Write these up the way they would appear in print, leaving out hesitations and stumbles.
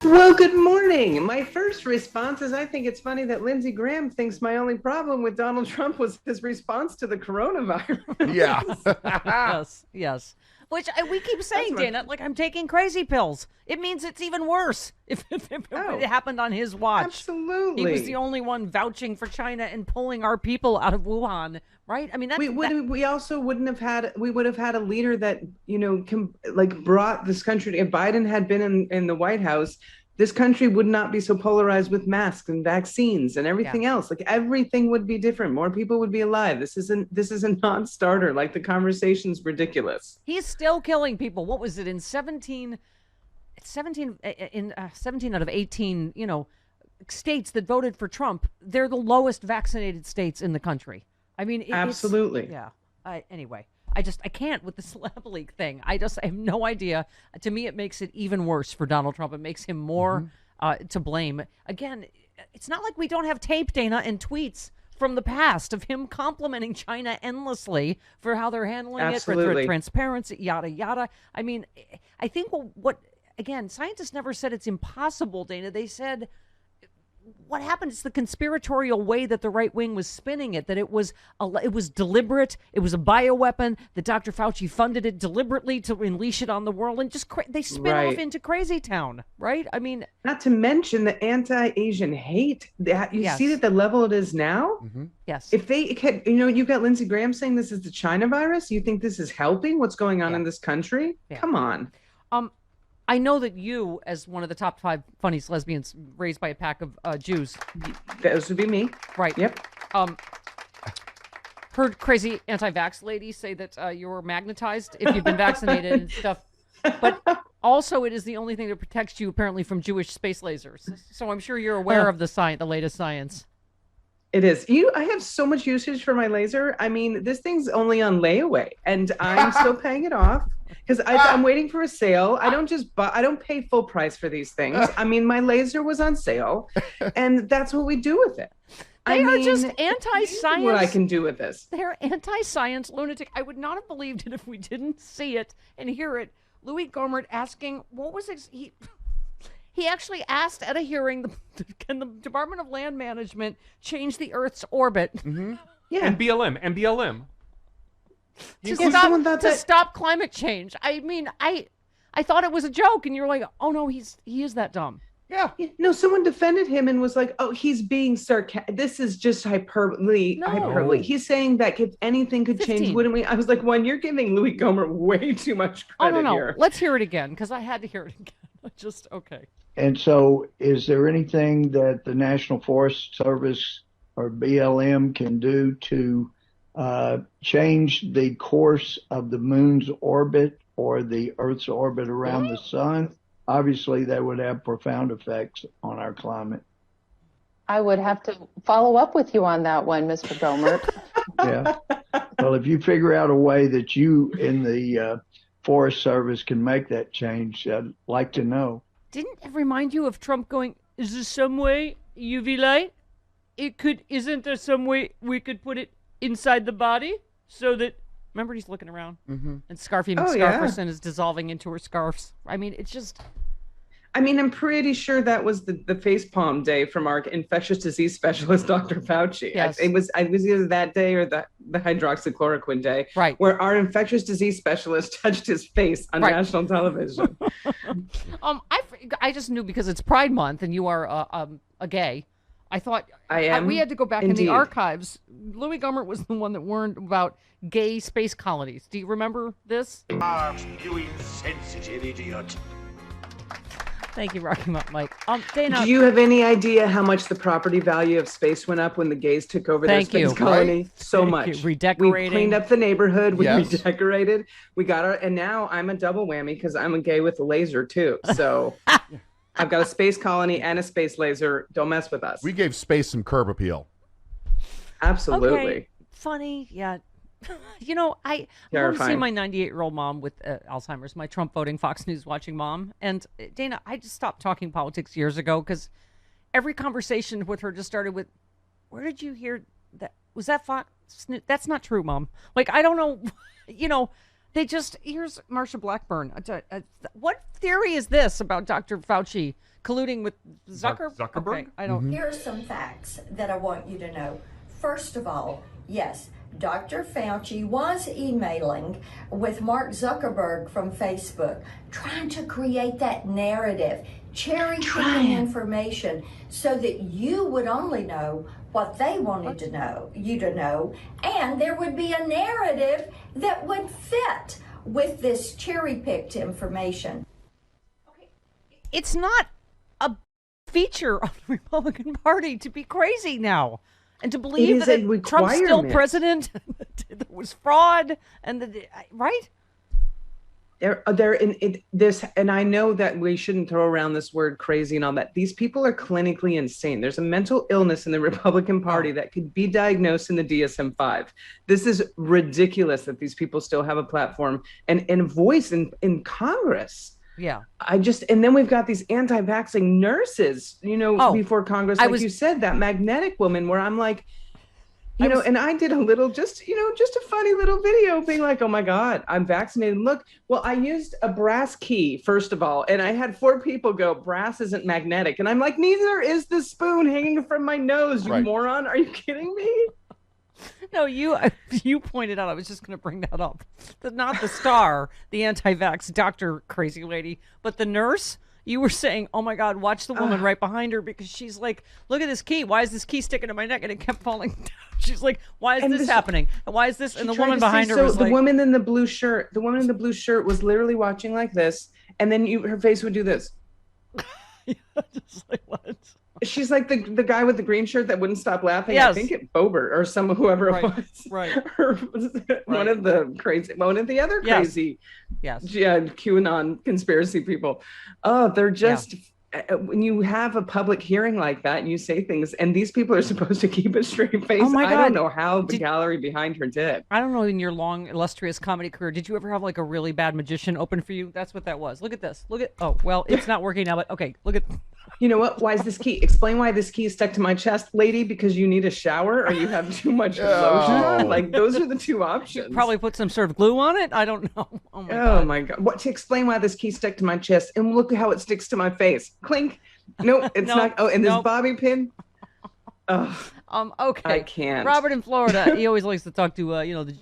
Well, good morning. My first response is I think it's funny that Lindsey Graham thinks my only problem with Donald Trump was his response to the coronavirus. Yeah. Yes. Which we keep saying, Dana, like I'm taking crazy pills. It means it's even worse if it happened on his watch. Absolutely. He was the only one vouching for China and pulling our people out of Wuhan, right? I mean, we also wouldn't have had, we would have had a leader that, brought this country. If Biden had been in the White House, this country would not be so polarized with masks and vaccines and everything else. Like everything would be different. More people wowould be alive. This is a non-starter. Like the conversation's ridiculous. He's still killing people. What was it in 17 out of 18, states that voted for Trump? They're the lowest vaccinated states in the country. I mean, absolutely. Anyway. I can't with this lab leak thing. I have no idea. To me, it makes it even worse for Donald Trump. It makes him more to blame. Again, it's not like we don't have tape, Dana, and tweets from the past of him complimenting China endlessly for how they're handling it, for transparency, yada, yada. I mean, I think again, scientists never said it's impossible, Dana. They said what happened is the conspiratorial way that the right wing was spinning it, that it was deliberate, it was a bioweapon, that Dr. Fauci funded it deliberately to unleash it on the world, and just they spin off into crazy town, right? I mean, not to mention the anti-Asian hate. You see that the level it is now? Mm-hmm. Yes. If they had, you've got Lindsey Graham saying this is the China virus. You think this is helping what's going on in this country? Yeah. Come on. I know that you, as one of the top 5 funniest lesbians raised by a pack of Jews. Those would be me. Right. Yep. Heard crazy anti-vax ladies say that you were magnetized if you've been vaccinated and stuff. But also it is the only thing that protects you apparently from Jewish space lasers. So I'm sure you're aware of the latest science. It is. I have so much usage for my laser. I mean, this thing's only on layaway, and I'm still paying it off because I'm waiting for a sale. I don't pay full price for these things. I mean, my laser was on sale, and that's what we do with it. They are just anti-science. What I can do with this? They're anti-science lunatic. I would not have believed it if we didn't see it and hear it. Louis Gohmert asking, what was he actually asked at a hearing, can the Department of Land Management change the Earth's orbit? Mm-hmm. Yeah. And BLM. To stop climate change. I mean, I thought it was a joke, and you're like, oh no, he is that dumb. Yeah. No, someone defended him and was like, oh, he's being sarcastic. This is just hyperbole. He's saying that if anything could change, wouldn't we? I was like, you're giving Louis Gohmert way too much credit here. Let's hear it again, because I had to hear it again. Okay. And so is there anything that the National Forest Service or BLM can do to change the course of the moon's orbit or the Earth's orbit around the sun? Obviously, that would have profound effects on our climate. I would have to follow up with you on that one, Mr. Gohmert. Yeah. Well, if you figure out a way that you in the Forest Service can make that change, I'd like to know. Didn't it remind you of Trump going, is there some way, UV light? Isn't there some way we could put it inside the body so that, remember he's looking around and Scarfy McScarferson is dissolving into her scarves. I mean, it's just. I mean, I'm pretty sure that was the facepalm day from our infectious disease specialist, Dr. Fauci. Yes. It was either that day or the hydroxychloroquine day, right? Where our infectious disease specialist touched his face on national television. I just knew because it's Pride Month and you are a gay. I thought I am. We had to go back indeed. in the archives. Louis Gohmert was the one that warned about gay space colonies. Do you remember this? You insensitive idiot. Thank you, Rocky Mountain Mike. Dana, do you have any idea how much the property value of space went up when the gays took over their space colony? Right? So much. Redecorating. We cleaned up the neighborhood. We redecorated. We got and now I'm a double whammy because I'm a gay with a laser too. So I've got a space colony and a space laser. Don't mess with us. We gave space some curb appeal. Absolutely. Okay. Funny, yeah. I want to see Terrifying. my 98-year-old mom with Alzheimer's, my Trump voting, Fox News watching mom. And Dana, I just stopped talking politics years ago because every conversation with her just started with, "Where did you hear that? Was that Fox News? That's not true, Mom." Like, I don't know. They just, here's Marsha Blackburn. What theory is this about Dr. Fauci colluding with Zuckerberg? Okay, I don't. Here are some facts that I want you to know. First of all, yes, Dr. Fauci was emailing with Mark Zuckerberg from Facebook, trying to create that narrative, cherry-picking information so that you would only know what they wanted to know, you to know, and there would be a narrative that would fit with this cherry-picked information. It's not a feature of the Republican Party to be crazy now and to believe is that a Trump's still requirement. president. There was fraud, and right? They're in this, and I know that we shouldn't throw around this word crazy and all that. These people are clinically insane. There's a mental illness in the Republican Party that could be diagnosed in the DSM-5. This is ridiculous that these people still have a platform and voice in Congress. Yeah. And then we've got these anti-vaxxing nurses, before Congress, like you said, that magnetic woman, where I'm like, and I did a little, just a funny little video being like, "Oh my God, I'm vaccinated. Look, well, I used a brass key, first of all, and I had 4 people go, brass isn't magnetic." And I'm like, "Neither is the spoon hanging from my nose, you moron. Are you kidding me?" No, you pointed out, I was just going to bring that up. Not the star, the anti-vax doctor crazy lady, but the nurse. You were saying, "Oh my God, watch the woman right behind her," because she's like, "Look at this key. Why is this key sticking to my neck?" And it kept falling down. She's like, "Why is this happening? And why is this?" And the woman behind her was the like, woman in the blue shirt was literally watching like this, and then her face would do this. just like, what? She's like the guy with the green shirt that wouldn't stop laughing. Yes. I think it Bobert or whoever it was. Right. One of the other crazy QAnon conspiracy people. Oh, they're just when you have a public hearing like that and you say things, and these people are supposed to keep a straight face. Oh my God. I don't know how the gallery behind her did. I don't know, in your long, illustrious comedy career, did you ever have like a really bad magician open for you? That's what that was. Look at this. Oh, well, it's not working now, but okay, look at. You know what? Why is this key? Explain why this key is stuck to my chest, lady, because you need a shower or you have too much lotion on? Like, those are the 2 options. Probably put some sort of glue on it. I don't know. Oh my God. What to explain why this key stuck to my chest, and look how it sticks to my face. Clink. Nope, it's not. Oh, and this bobby pin. Oh, okay. I can't. Robert in Florida, he always likes to talk to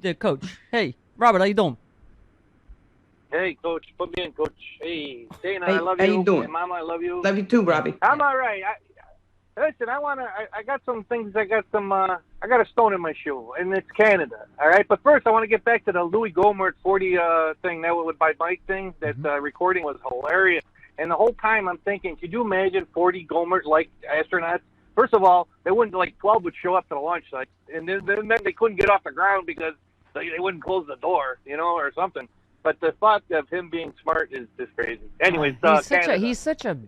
the coach. Hey, Robert, how you doing? Hey, Coach. Put me in, Coach. Hey, Dana, Hey, I love how you. you doing? Hey, Mama, I love you. Love you too, Robbie. I'm all right. Listen, I got some things. I got a stone in my shoe, and it's Canada. All right, but first I want to get back to the Louis Gohmert 40 thing. That was by Mike thing. That recording was hilarious. And the whole time I'm thinking, could you imagine 40 Gohmert-like astronauts? First of all, they wouldn't, 12 would show up to the launch site, and then they couldn't get off the ground because they wouldn't close the door, or something. But the thought of him being smart is just crazy. Anyways, he's such a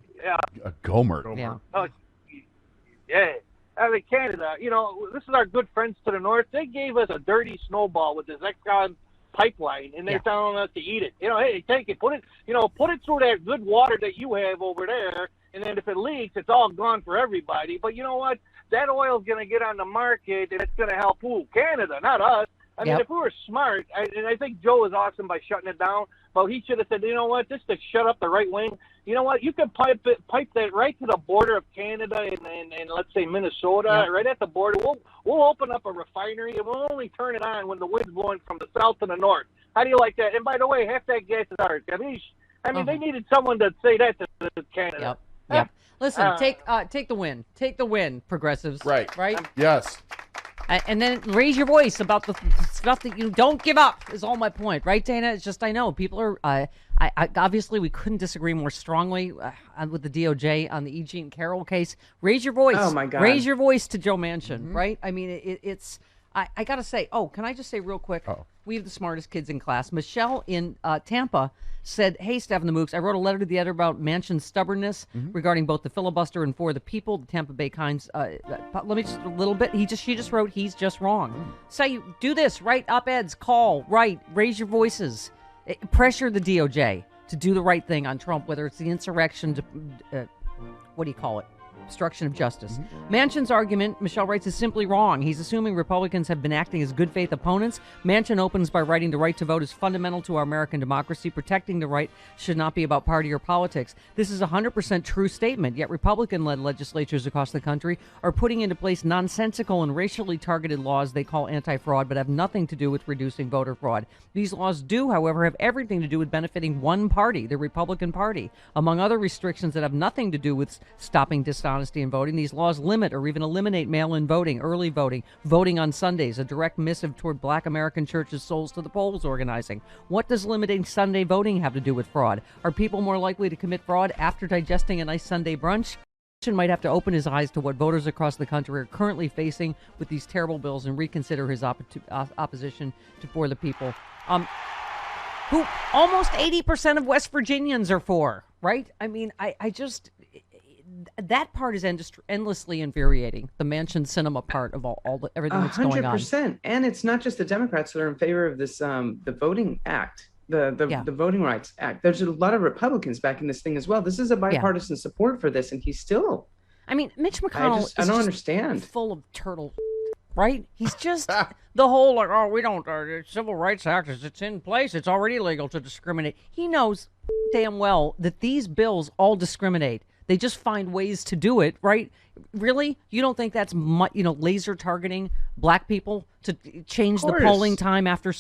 Gohmert. Yeah. Yeah. Canada, this is our good friends to the north. They gave us a dirty snowball with this Exxon pipeline, and they're telling us to eat it. Hey, take it, put it through that good water that you have over there, and then if it leaks, it's all gone for everybody. But you know what? That oil's going to get on the market, and it's going to help who? Canada, not us. I mean, if we were smart, and I think Joe is awesome by shutting it down, but he should have said, you know what, just to shut up the right wing, you know what, you can pipe that right to the border of Canada and let's say Minnesota, right at the border. We'll open up a refinery, and we'll only turn it on when the wind's blowing from the south to the north. How do you like that? And by the way, half that gas is ours. I mean, they needed someone to say that to Canada. Yep. Listen, take the win. Take the win, progressives. Right. Yes. And then raise your voice about the stuff that you don't give up is all my point, right, Dana? It's just, I know people are, I obviously we couldn't disagree more strongly with the DOJ on the E. Jean Carroll case. Raise your voice. Oh my God. Raise your voice to Joe Manchin, right? I mean, it's, I got to say, can I just say real quick? We have the smartest kids in class. Michelle in Tampa said, "Hey, Steph and the Mooks, I wrote a letter to the editor about Manchin's stubbornness regarding both the filibuster and For the People, the Tampa Bay Times. Let me just a little bit. She just wrote, he's just wrong. Say, do this, write op-eds, call, write, raise your voices, pressure the DOJ to do the right thing on Trump, whether it's the insurrection, what do you call it? Obstruction of justice. Manchin's argument, Michelle writes, is simply wrong. He's assuming Republicans have been acting as good faith opponents. Manchin opens by writing the right to vote is fundamental to our American democracy. Protecting the right should not be about party or politics. This is a 100% true statement, yet Republican-led legislatures across the country are putting into place nonsensical and racially targeted laws they call anti-fraud, but have nothing to do with reducing voter fraud. These laws do, however, have everything to do with benefiting one party, the Republican Party. Among other restrictions that have nothing to do with stopping dishonesty in voting, these laws limit or even eliminate mail-in voting, early voting, voting on Sundays, a direct missive toward Black American churches' Souls to the Polls organizing. What does limiting Sunday voting have to do with fraud? Are people more likely to commit fraud after digesting a nice Sunday brunch? Might have to open his eyes to what voters across the country are currently facing with these terrible bills and reconsider his opposition to For the People, who almost 80% of West Virginians are for, right? I mean, I just... that part is endlessly infuriating. The Manchin cinema part of everything that's going on. 100%. And it's not just the Democrats that are in favor of this, the Voting Act, the Voting Rights Act. There's a lot of Republicans backing this thing as well. This is a bipartisan support for this, and he's still. I mean, Mitch McConnell. I don't understand. Full of turtle, right? He's just the whole like, oh, we don't. The Civil Rights Act it's in place. It's already legal to discriminate. He knows damn well that these bills all discriminate. They just find ways to do it, right? Really? You don't think that's, laser targeting black people to change the polling time after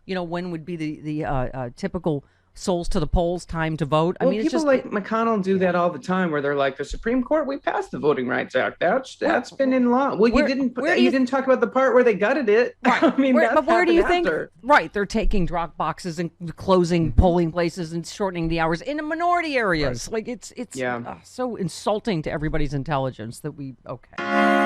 when would be the typical Souls to the Polls time to vote? Well, I mean, people like McConnell do that all the time, where they're like, the Supreme Court, we passed the Voting Rights Act. That's been in law. Well, you didn't talk about the part where they gutted it. Right. I mean, but where do you think? After. Right, they're taking drop boxes and closing polling places and shortening the hours in the minority areas. Right. Like it's so insulting to everybody's intelligence that we. Okay.